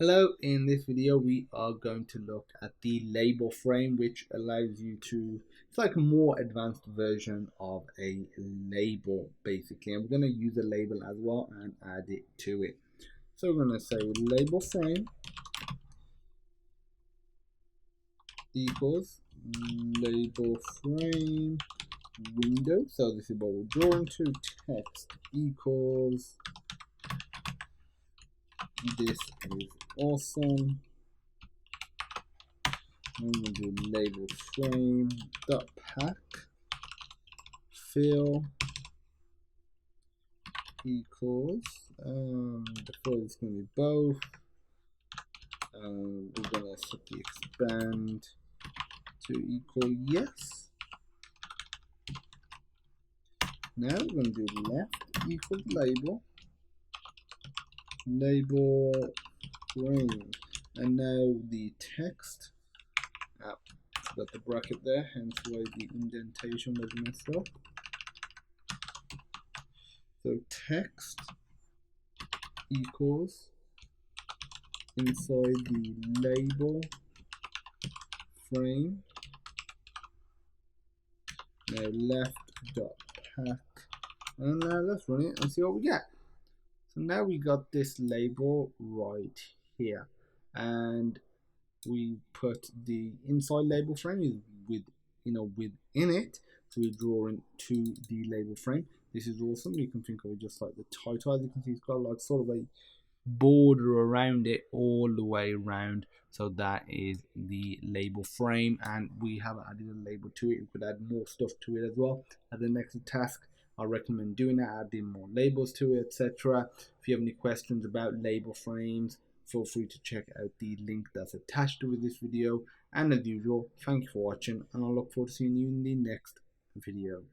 Hello, in this video we are going to look at the label frame, which allows you to, it's like a more advanced version of a label basically, and we're going to use a label as well and add it to it. So we're going to say label frame equals label frame window. So this is what we're drawing to. Text equals this is awesome. I'm going to do label frame dot pack fill equals before it's going to be both. We're going to set the expand to equal yes. Now we're going to do left equals label frame, and now the text. Got the bracket there, hence why the indentation was messed up. So text equals inside the label frame. Now left dot pack, and now let's run it and see what we get. So now we got this label right here, and we put the inside label frame with within it, so we're drawing to the label frame. This is awesome. You can think of it just like the title. As you can see, it's got like sort of a border around it all the way around. So that is the label frame, and we have added a label to it. We could add more stuff to it as well. As the next task, I recommend doing that, adding more labels to it, etc. If you have any questions about label frames, feel free to check out the link that's attached to this video. And as usual, thank you for watching, and I look forward to seeing you in the next video.